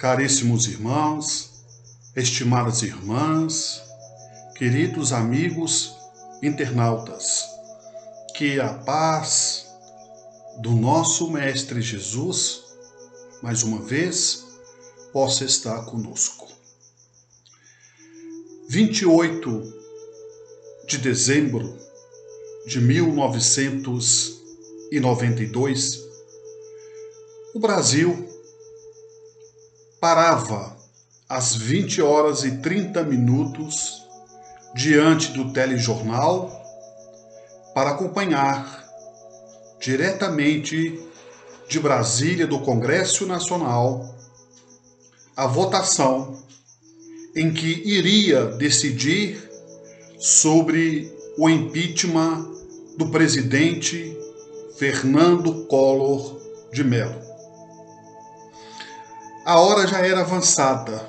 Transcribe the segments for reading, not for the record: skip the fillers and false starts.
Caríssimos irmãos, estimadas irmãs, queridos amigos internautas, que a paz do nosso Mestre Jesus, mais uma vez, possa estar conosco. 28 de dezembro de 1992, o Brasil parava às 20 horas e 30 minutos diante do telejornal para acompanhar diretamente de Brasília, do Congresso Nacional, a votação em que iria decidir sobre o impeachment do presidente Fernando Collor de Mello. A hora já era avançada,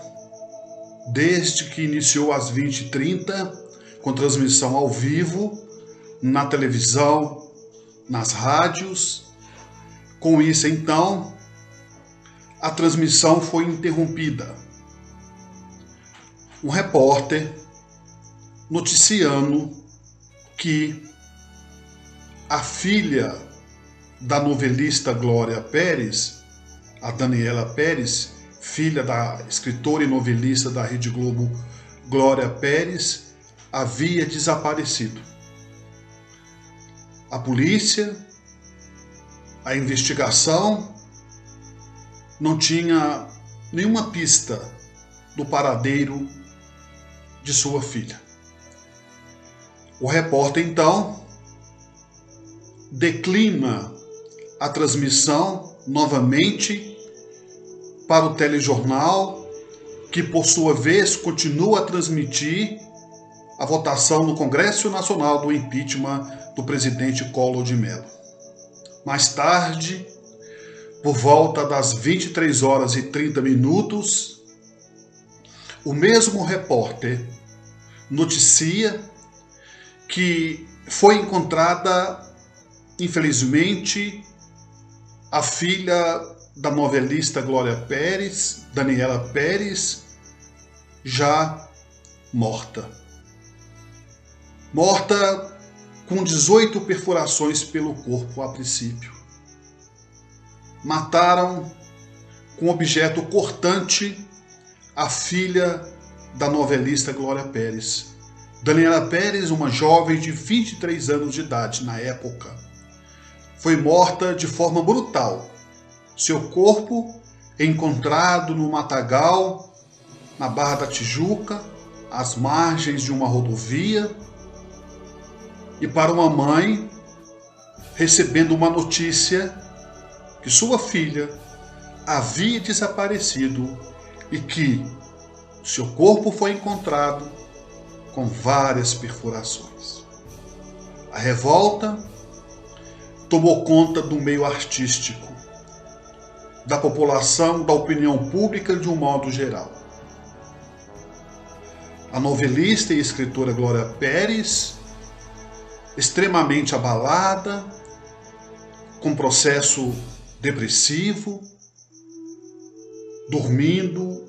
desde que iniciou às 20h30, com transmissão ao vivo, na televisão, nas rádios. Com isso, então, a transmissão foi interrompida. Um repórter noticiando que a filha da novelista Glória Pérez, a Daniela Pérez, filha da escritora e novelista da Rede Globo Glória Pérez, havia desaparecido. A polícia, a investigação, não tinha nenhuma pista do paradeiro de sua filha. O repórter, então, declina a transmissão novamente para o telejornal, que por sua vez continua a transmitir a votação no Congresso Nacional do impeachment do presidente Collor de Mello. Mais tarde, por volta das 23 horas e 30 minutos, o mesmo repórter noticia que foi encontrada, infelizmente, a filha da novelista Glória Pérez, Daniela Pérez, já morta. Morta com 18 perfurações pelo corpo a princípio. Mataram com objeto cortante a filha da novelista Glória Pérez. Daniela Pérez, uma jovem de 23 anos de idade na época, foi morta de forma brutal. Seu corpo encontrado no matagal, na Barra da Tijuca, às margens de uma rodovia, e para uma mãe recebendo uma notícia que sua filha havia desaparecido e que seu corpo foi encontrado com várias perfurações. A revolta tomou conta do meio artístico, da população, da opinião pública de um modo geral. A novelista e escritora Glória Pérez, extremamente abalada, com processo depressivo, dormindo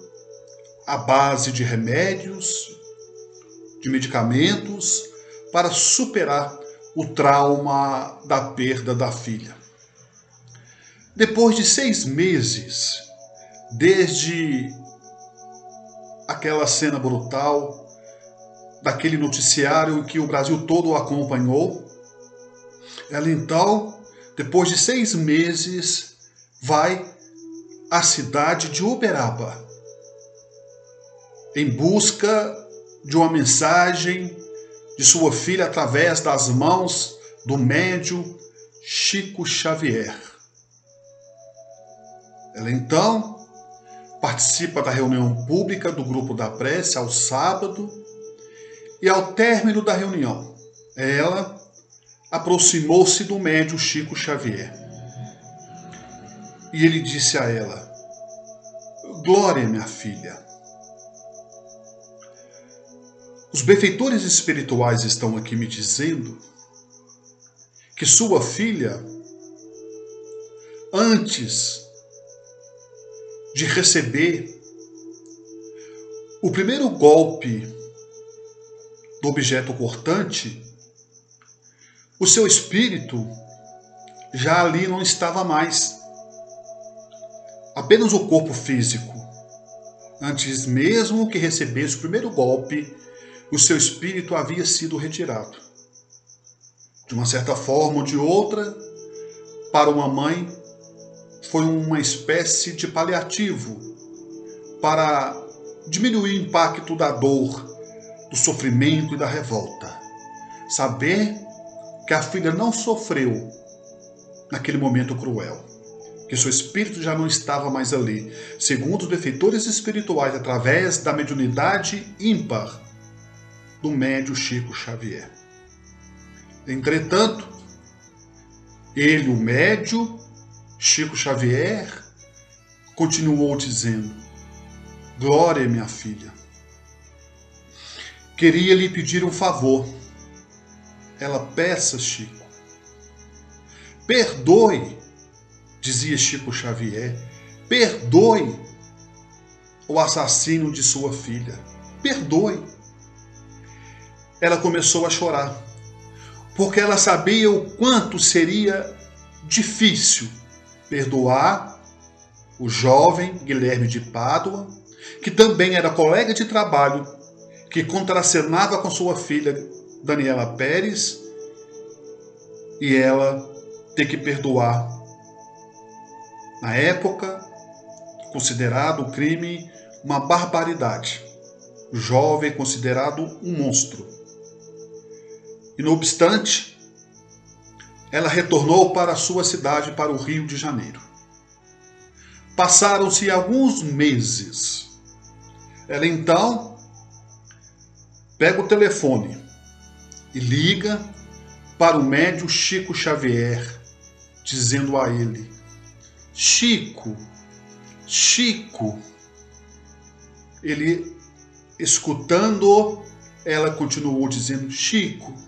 à base de remédios, de medicamentos, para superar o trauma da perda da filha. Depois de 6 meses, desde aquela cena brutal, daquele noticiário que o Brasil todo acompanhou, ela então, depois de 6 meses, vai à cidade de Uberaba, em busca de uma mensagem de sua filha através das mãos do médium Chico Xavier. Ela então participa da reunião pública do grupo da prece ao sábado, e ao término da reunião, ela aproximou-se do médium Chico Xavier. E ele disse a ela: Glória, minha filha, os benfeitores espirituais estão aqui me dizendo que sua filha, antes de receber O primeiro golpe do objeto cortante, o seu espírito já ali não estava mais. Apenas o corpo físico. Antes mesmo que recebesse o primeiro golpe, o seu espírito havia sido retirado. De uma certa forma ou de outra, para uma mãe, foi uma espécie de paliativo para diminuir o impacto da dor, do sofrimento e da revolta. Saber que a filha não sofreu naquele momento cruel, que seu espírito já não estava mais ali, segundo os benfeitores espirituais, através da mediunidade ímpar do médium Chico Xavier. Entretanto, ele, o médium Chico Xavier, continuou dizendo: Glória, minha filha, queria lhe pedir um favor. Ela: peça, Chico. Perdoe, dizia Chico Xavier, perdoe o assassino de sua filha. Perdoe. Ela começou a chorar, porque ela sabia o quanto seria difícil perdoar o jovem Guilherme de Pádua, que também era colega de trabalho, que contracenava com sua filha Daniela Pérez, e ela ter que perdoar. Na época, considerado o crime uma barbaridade. O jovem considerado um monstro. E não obstante, ela retornou para a sua cidade, para o Rio de Janeiro. Passaram-se alguns meses. Ela então pega o telefone e liga para o médium Chico Xavier, dizendo a ele: Chico, Chico. Ele, escutando, ela continuou dizendo: Chico.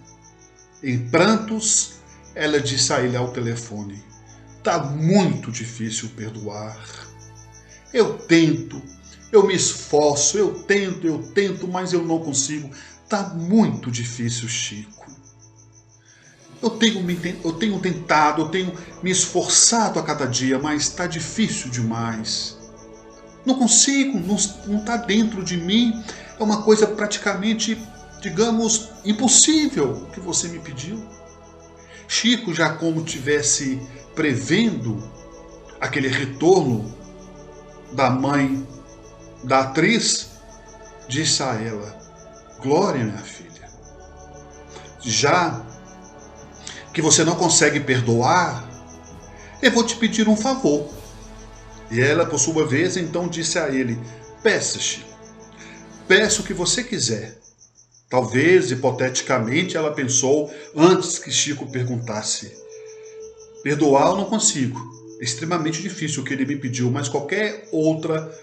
Em prantos, ela disse a ele ao telefone: tá muito difícil perdoar. Eu tento, eu me esforço, eu tento, mas eu não consigo. Tá muito difícil, Chico. Eu tenho tentado, eu tenho me esforçado a cada dia, mas está difícil demais. Não consigo, não está dentro de mim. É uma coisa praticamente, digamos, impossível que você me pediu. Chico, já como tivesse prevendo aquele retorno da mãe da atriz, disse a ela: Glória, minha filha, já que você não consegue perdoar, eu vou te pedir um favor. E ela, por sua vez, então disse a ele: peça, Chico, peça o que você quiser. Talvez, hipoteticamente, ela pensou, antes que Chico perguntasse: perdoar eu não consigo, é extremamente difícil o que ele me pediu, mas qualquer outra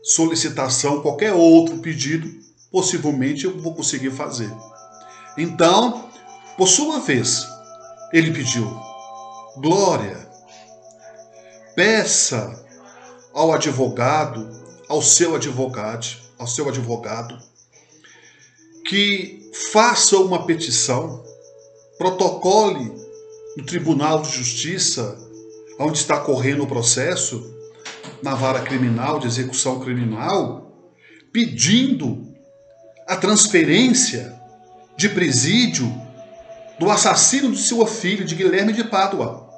solicitação, qualquer outro pedido, possivelmente eu vou conseguir fazer. Então, por sua vez, ele pediu: Glória, peça ao advogado, ao seu advogado, que faça uma petição, protocole no Tribunal de Justiça, onde está correndo o processo, na vara criminal, de execução criminal, pedindo a transferência de presídio do assassino de sua filha, de Guilherme de Pádua.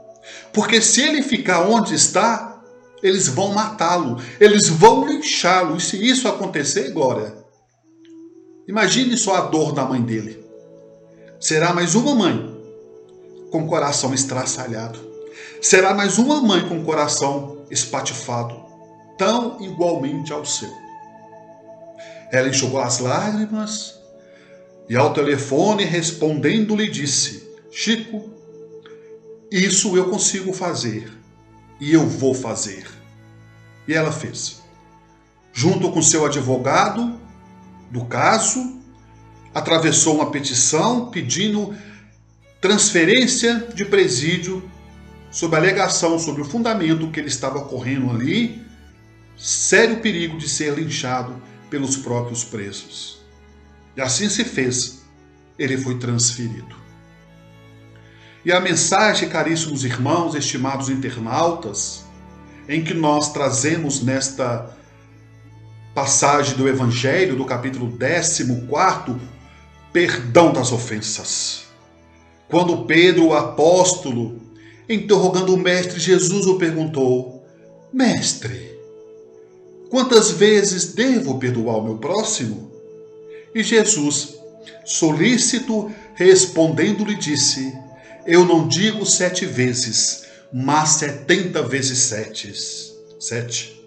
Porque se ele ficar onde está, eles vão matá-lo, eles vão linchá-lo. E se isso acontecer, Glória, imagine só a dor da mãe dele. Será mais uma mãe com o coração estraçalhado. Será mais uma mãe com o coração espatifado, tão igualmente ao seu. Ela enxugou as lágrimas e ao telefone, respondendo, lhe disse: Chico, isso eu consigo fazer e eu vou fazer. E ela fez. Junto com seu advogado do caso, atravessou uma petição pedindo transferência de presídio sob a alegação, sobre o fundamento que ele estava correndo ali, sério perigo de ser linchado pelos próprios presos. E assim se fez. Ele foi transferido. E a mensagem, caríssimos irmãos, estimados internautas, em que nós trazemos nesta passagem do Evangelho, do capítulo 14, perdão das ofensas. Quando Pedro, o apóstolo, interrogando o Mestre Jesus, o perguntou: Mestre, quantas vezes devo perdoar o meu próximo? E Jesus, solícito, respondendo-lhe, disse: Eu não digo 7 vezes, mas 70 vezes 7.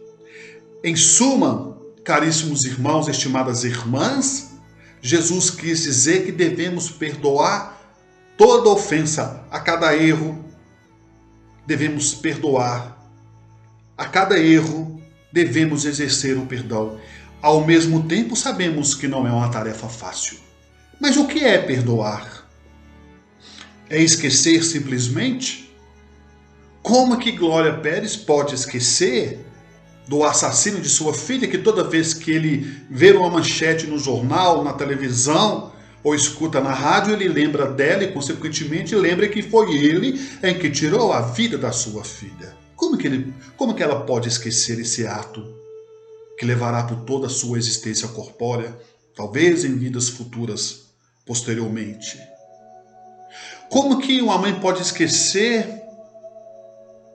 Em suma, caríssimos irmãos, estimadas irmãs, Jesus quis dizer que devemos perdoar toda ofensa, a cada erro. Devemos perdoar. A cada erro, devemos exercer o perdão. Ao mesmo tempo, sabemos que não é uma tarefa fácil. Mas o que é perdoar? É esquecer simplesmente? Como que Glória Pérez pode esquecer do assassino de sua filha, que toda vez que ele vê uma manchete no jornal, na televisão, ou escuta na rádio, ele lembra dela e, consequentemente, lembra que foi ele em que tirou a vida da sua filha? Como que ela pode esquecer esse ato que levará por toda a sua existência corpórea, talvez em vidas futuras, posteriormente? Como que uma mãe pode esquecer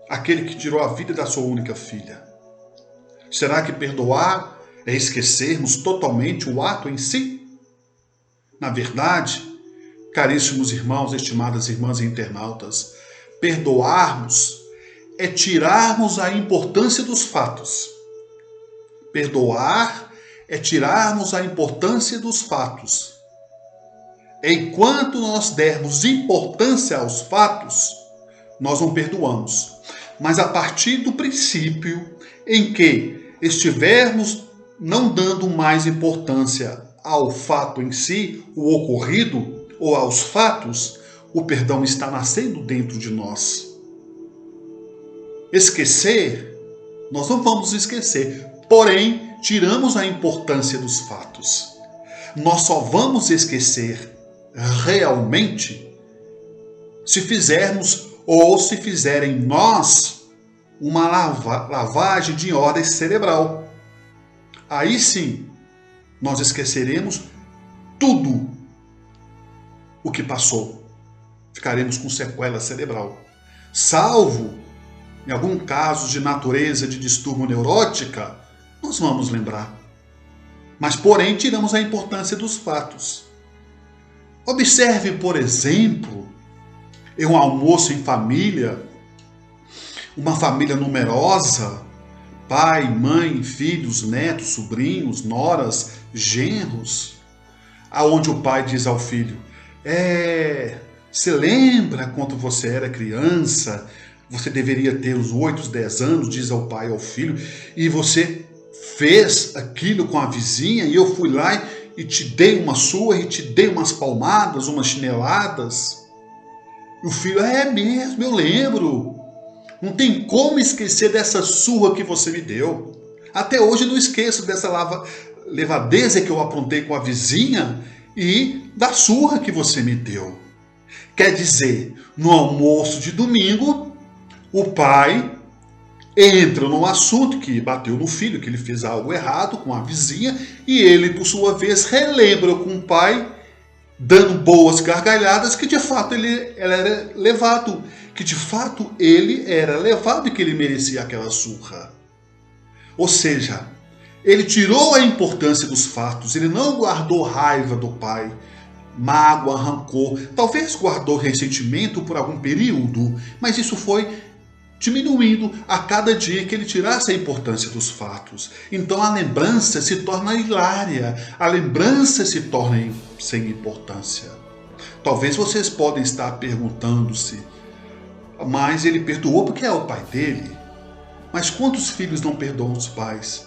aquele que tirou a vida da sua única filha? Será que perdoar é esquecermos totalmente o ato em si? Na verdade, caríssimos irmãos, estimadas irmãs e internautas, perdoarmos é tirarmos a importância dos fatos. Perdoar é tirarmos a importância dos fatos. Enquanto nós dermos importância aos fatos, nós não perdoamos. Mas a partir do princípio em que estivermos não dando mais importância ao fato em si, o ocorrido, ou aos fatos, o perdão está nascendo dentro de nós. Esquecer, nós não vamos esquecer, porém, tiramos a importância dos fatos. Nós só vamos esquecer realmente se fizermos ou se fizerem nós uma lavagem de ordem cerebral. Aí sim, nós esqueceremos tudo o que passou. Ficaremos com sequela cerebral. Salvo, em algum caso de natureza de distúrbio neurótica, nós vamos lembrar. Mas, porém, tiramos a importância dos fatos. Observe, por exemplo, em um almoço em família, uma família numerosa, pai, mãe, filhos, netos, sobrinhos, noras, genros, aonde o pai diz ao filho: você lembra quando você era criança, você deveria ter uns 8, 10 anos, diz ao pai ao filho, e você fez aquilo com a vizinha, e eu fui lá e te dei uma surra, e te dei umas palmadas, umas chineladas. E o filho: é mesmo, eu lembro. Não tem como esquecer dessa surra que você me deu. Até hoje eu não esqueço dessa levadeza que eu aprontei com a vizinha e da surra que você me deu. Quer dizer, no almoço de domingo, o pai entra num assunto que bateu no filho, que ele fez algo errado com a vizinha, e ele, por sua vez, relembra com o pai, dando boas gargalhadas, que de fato ele era levado, e que ele merecia aquela surra. Ou seja, ele tirou a importância dos fatos, ele não guardou raiva do pai, mágoa, rancor, talvez guardou ressentimento por algum período, mas isso foi diminuindo a cada dia que ele tirasse a importância dos fatos. Então a lembrança se torna hilária, a lembrança se torna sem importância. Talvez vocês podem estar perguntando-se: mas ele perdoou porque é o pai dele? Mas quantos filhos não perdoam os pais?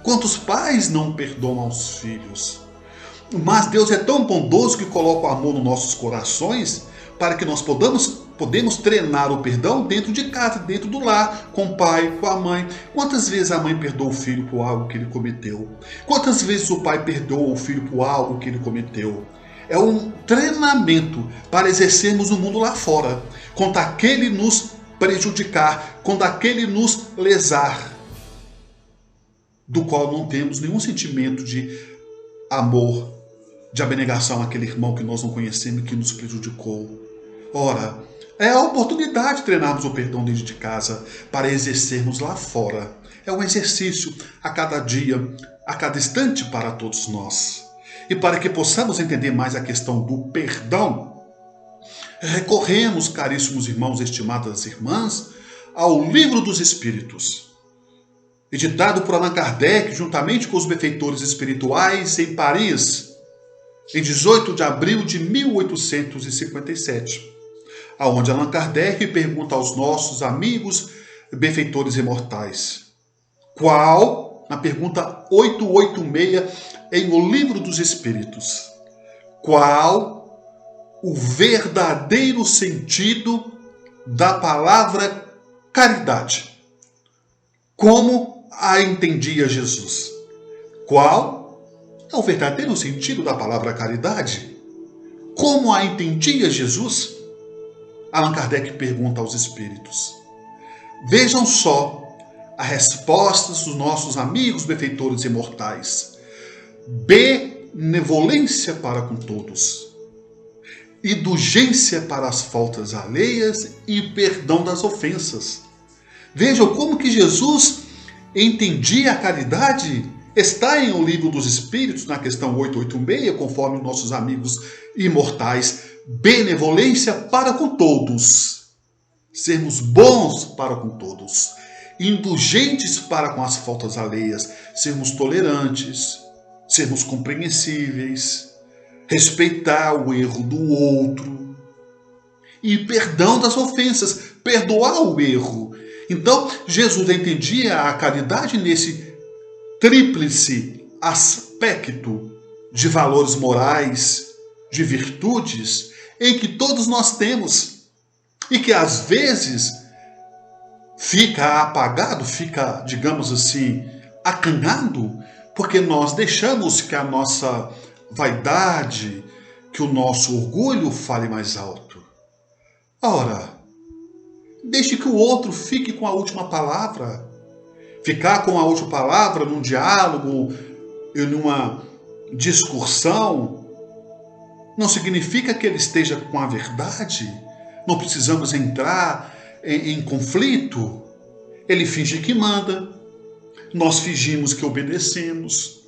Quantos pais não perdoam aos filhos? Mas Deus é tão bondoso que coloca o amor nos nossos corações para que nós Podemos treinar o perdão dentro de casa, dentro do lar, com o pai, com a mãe. Quantas vezes a mãe perdoa o filho por algo que ele cometeu? Quantas vezes o pai perdoa o filho por algo que ele cometeu? É um treinamento para exercermos o mundo lá fora, quando aquele nos prejudicar, quando aquele nos lesar, do qual não temos nenhum sentimento de amor, de abnegação àquele irmão que nós não conhecemos e que nos prejudicou. Ora, é a oportunidade de treinarmos o perdão dentro de casa para exercermos lá fora. É um exercício a cada dia, a cada instante para todos nós. E para que possamos entender mais a questão do perdão, recorremos, caríssimos irmãos e estimadas irmãs, ao Livro dos Espíritos, editado por Allan Kardec juntamente com os benfeitores espirituais em Paris, em 18 de abril de 1857, aonde Allan Kardec pergunta aos nossos amigos benfeitores imortais, qual, na pergunta 886 em O Livro dos Espíritos, qual o verdadeiro sentido da palavra caridade? Como a entendia Jesus? Qual é o verdadeiro sentido da palavra caridade? Como a entendia Jesus? Allan Kardec pergunta aos espíritos. Vejam só as respostas dos nossos amigos benfeitores imortais. Benevolência para com todos, indulgência para as faltas alheias e perdão das ofensas. Vejam como que Jesus entendia a caridade. Está em O Livro dos Espíritos, na questão 886, conforme nossos amigos imortais. Benevolência para com todos. Sermos bons para com todos. Indulgentes para com as faltas alheias. Sermos tolerantes. Sermos compreensíveis. Respeitar o erro do outro. E perdão das ofensas. Perdoar o erro. Então, Jesus entendia a caridade nesse tríplice aspecto de valores morais, de virtudes, em que todos nós temos e que às vezes fica apagado, fica, digamos assim, acanhado, porque nós deixamos que a nossa vaidade, que o nosso orgulho fale mais alto. Ora, deixe que o outro fique com a última palavra. Ficar com a última palavra num diálogo e numa discussão não significa que ele esteja com a verdade. Não precisamos entrar em conflito. Ele finge que manda. Nós fingimos que obedecemos.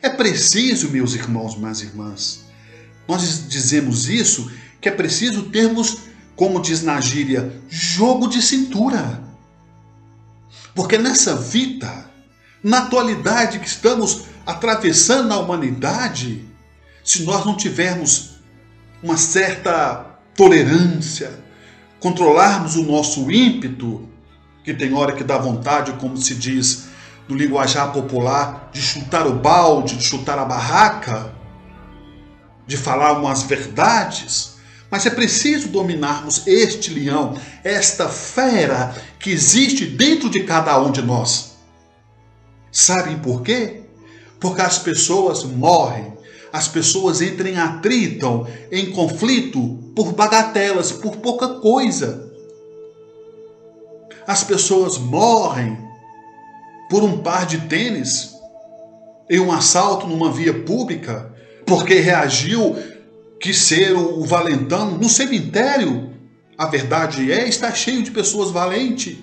É preciso, meus irmãos e minhas irmãs, nós dizemos isso, que é preciso termos, como diz na gíria, jogo de cintura. Porque nessa vida, na atualidade que estamos atravessando a humanidade, se nós não tivermos uma certa tolerância, controlarmos o nosso ímpeto, que tem hora que dá vontade, como se diz no linguajar popular, de chutar o balde, de chutar a barraca, de falar umas verdades, mas é preciso dominarmos este leão, esta fera que existe dentro de cada um de nós. Sabem por quê? Porque as pessoas morrem, as pessoas entram em atrito, em conflito por bagatelas, por pouca coisa. As pessoas morrem por um par de tênis em um assalto numa via pública, porque reagiu que ser o valentão no cemitério. A verdade está cheio de pessoas valentes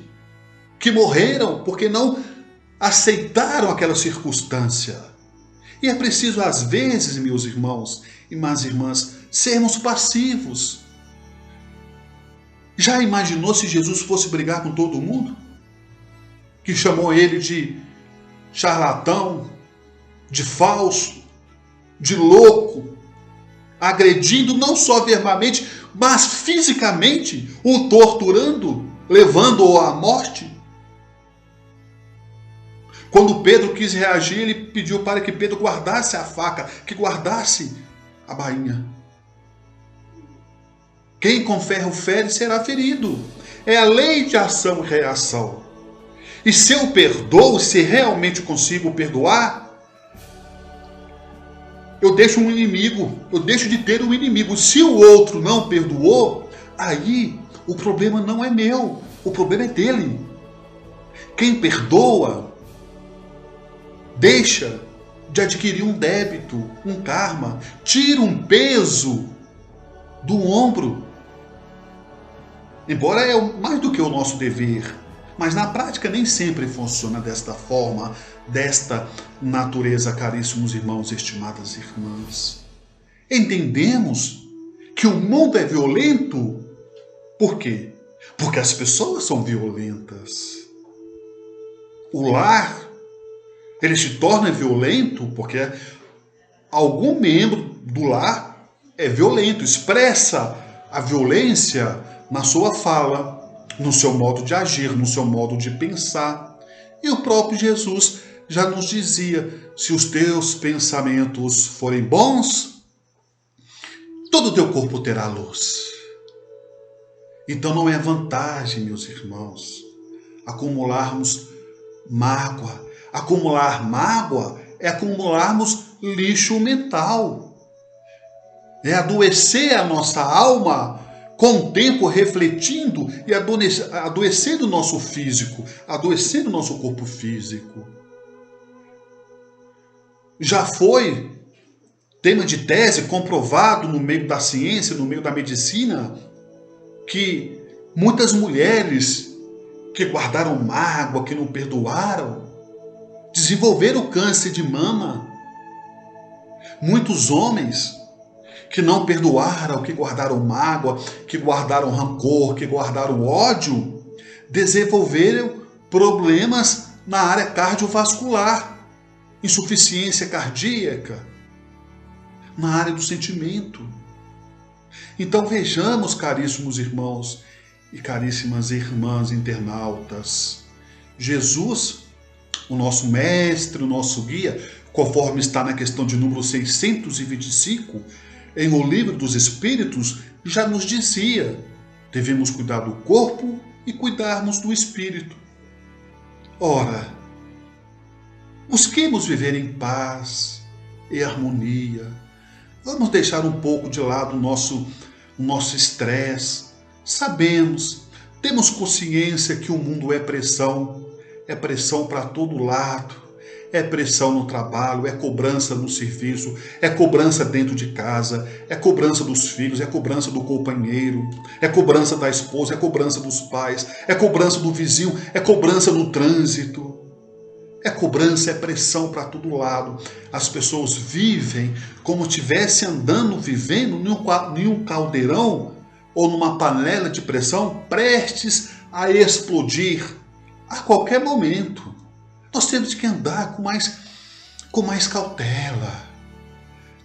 que morreram porque não aceitaram aquela circunstância. E é preciso, às vezes, meus irmãos e minhas irmãs, sermos passivos. Já imaginou se Jesus fosse brigar com todo mundo? Que chamou ele de charlatão, de falso, de louco, agredindo não só verbalmente, mas fisicamente, o torturando, levando-o à morte. Quando Pedro quis reagir, ele pediu para que Pedro guardasse a faca, que guardasse a bainha. Quem com ferro fere será ferido. É a lei de ação e reação. E se eu perdoo, se realmente consigo perdoar, eu deixo um inimigo, eu deixo de ter um inimigo. Se o outro não perdoou, aí o problema não é meu, o problema é dele. Quem perdoa, deixa de adquirir um débito, um karma, tira um peso do ombro. Embora é mais do que o nosso dever, mas na prática nem sempre funciona desta forma, desta natureza, caríssimos irmãos e estimadas irmãs. Entendemos que o mundo é violento. Por quê? Porque as pessoas são violentas. O lar, ele se torna violento porque algum membro do lar é violento, expressa a violência na sua fala, no seu modo de agir, no seu modo de pensar. E o próprio Jesus já nos dizia: se os teus pensamentos forem bons, todo o teu corpo terá luz. Então não é vantagem, meus irmãos, acumularmos mágoa. Acumular mágoa é acumularmos lixo mental. É adoecer a nossa alma com o tempo, refletindo e adoecendo o nosso físico, adoecendo o nosso corpo físico. Já foi tema de tese comprovado no meio da ciência, no meio da medicina, que muitas mulheres que guardaram mágoa, que não perdoaram, desenvolveram câncer de mama. Muitos homens que não perdoaram, que guardaram mágoa, que guardaram rancor, que guardaram ódio, desenvolveram problemas na área cardiovascular, insuficiência cardíaca, na área do sentimento. Então vejamos, caríssimos irmãos e caríssimas irmãs internautas, Jesus, o nosso mestre, o nosso guia, conforme está na questão de número 625, em O Livro dos Espíritos, já nos dizia: devemos cuidar do corpo e cuidarmos do espírito. Ora, busquemos viver em paz e harmonia. Vamos deixar um pouco de lado o nosso estresse. Sabemos, temos consciência que o mundo é pressão para todo lado. É pressão no trabalho, é cobrança no serviço, é cobrança dentro de casa, é cobrança dos filhos, é cobrança do companheiro, é cobrança da esposa, é cobrança dos pais, é cobrança do vizinho, é cobrança no trânsito. É cobrança, é pressão para todo lado. As pessoas vivem como se estivessem andando, vivendo em um caldeirão ou numa panela de pressão prestes a explodir a qualquer momento. Nós temos que andar com mais cautela,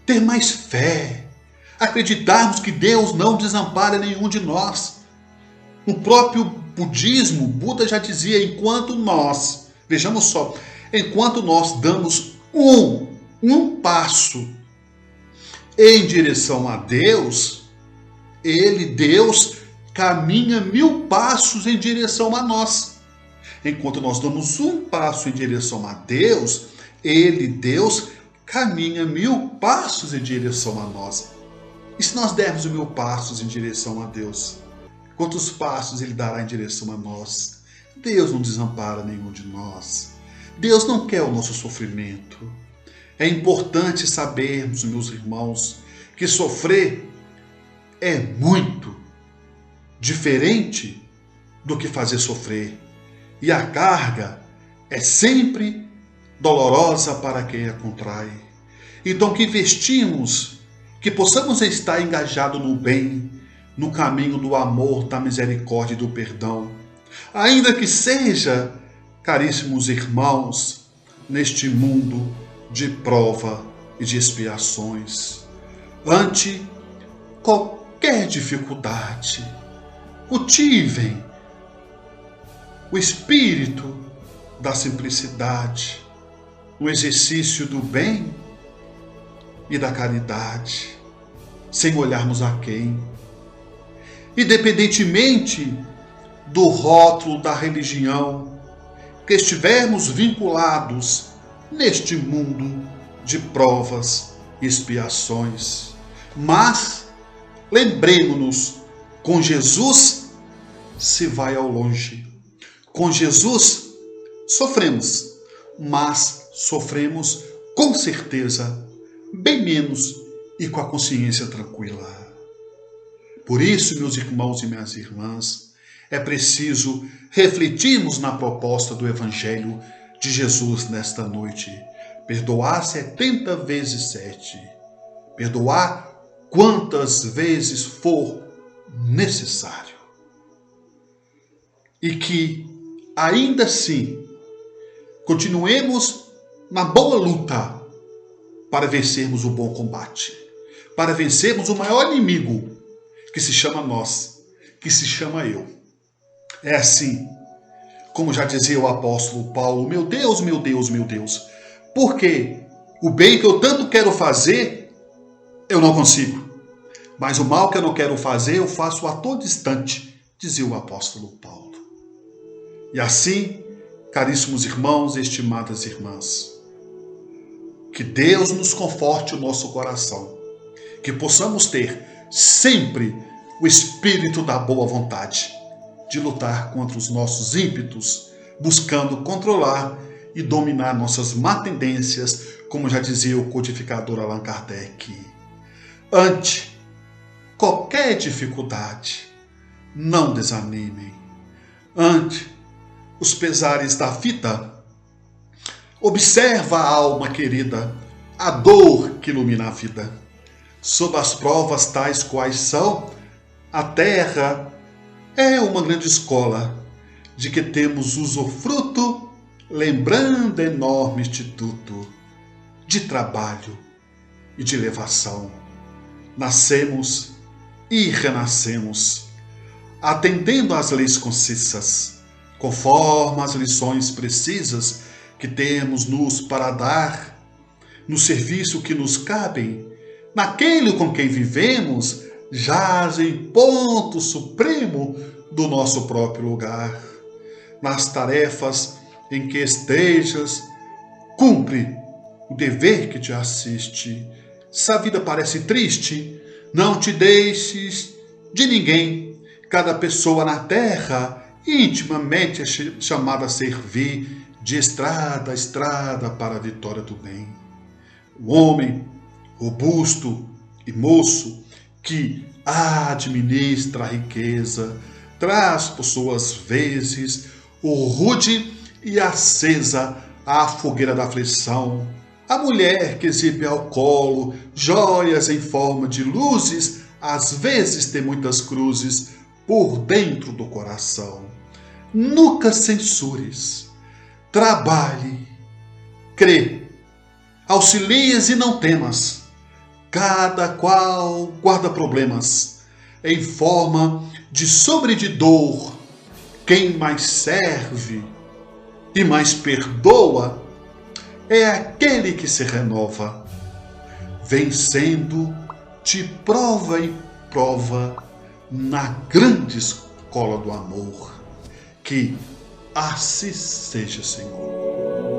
ter mais fé, acreditarmos que Deus não desampara nenhum de nós. No próprio budismo, Buda já dizia: enquanto nós, vejamos só, enquanto nós damos um passo em direção a Deus, Deus, caminha 1000 passos em direção a nós. Enquanto nós damos um passo em direção a Deus, Deus, caminha 1000 passos em direção a nós. E se nós dermos 1000 passos em direção a Deus, quantos passos Ele dará em direção a nós? Deus não desampara nenhum de nós. Deus não quer o nosso sofrimento. É importante sabermos, meus irmãos, que sofrer é muito diferente do que fazer sofrer. E a carga é sempre dolorosa para quem a contrai. Então que investimos, que possamos estar engajados no bem, no caminho do amor, da misericórdia e do perdão. Ainda que seja, caríssimos irmãos, neste mundo de prova e de expiações. Ante qualquer dificuldade, cultivem o espírito da simplicidade, o exercício do bem e da caridade, sem olharmos a quem. independentemente do rótulo da religião que estivermos vinculados neste mundo de provas e expiações. Mas lembremos-nos, com Jesus se vai ao longe. Com Jesus sofremos, mas sofremos com certeza bem menos e com a consciência tranquila. Por isso, meus irmãos e minhas irmãs, é preciso refletirmos na proposta do Evangelho de Jesus nesta noite. Perdoar 70 vezes 7. Perdoar quantas vezes for necessário. E que, ainda assim, continuemos na boa luta para vencermos o bom combate, para vencermos o maior inimigo, que se chama nós, que se chama eu. É assim, como já dizia o apóstolo Paulo, meu Deus, meu Deus, meu Deus, porque o bem que eu tanto quero fazer, eu não consigo, mas o mal que eu não quero fazer, eu faço a todo instante, dizia o apóstolo Paulo. E assim, caríssimos irmãos e estimadas irmãs, que Deus nos conforte o nosso coração, que possamos ter sempre o espírito da boa vontade, de lutar contra os nossos ímpetos, buscando controlar e dominar nossas má tendências, como já dizia o codificador Allan Kardec. Ante qualquer dificuldade, não desanimem. Ante os pesares da vida, observa a alma querida, a dor que ilumina a vida. Sob as provas tais quais são, a terra é uma grande escola de que temos usufruto, lembrando enorme instituto de trabalho e de elevação. Nascemos e renascemos, atendendo às leis concisas, conforme as lições precisas que temos-nos para dar, no serviço que nos cabem, naquele com quem vivemos, jaz em ponto supremo do nosso próprio lugar. Nas tarefas em que estejas, cumpre o dever que te assiste. Se a vida parece triste, não te deixes de ninguém. Cada pessoa na terra intimamente é chamada a servir de estrada a estrada para a vitória do bem. O homem robusto e moço que administra a riqueza, traz por suas vezes o rude e acesa a fogueira da aflição. A mulher que exibe ao colo joias em forma de luzes, às vezes tem muitas cruzes por dentro do coração. Nunca censures, trabalhe, crê, auxilias e não temas. Cada qual guarda problemas em forma de sobredidor. Quem mais serve e mais perdoa é aquele que se renova, vencendo de prova em prova na grande escola do amor. Que assim seja, Senhor.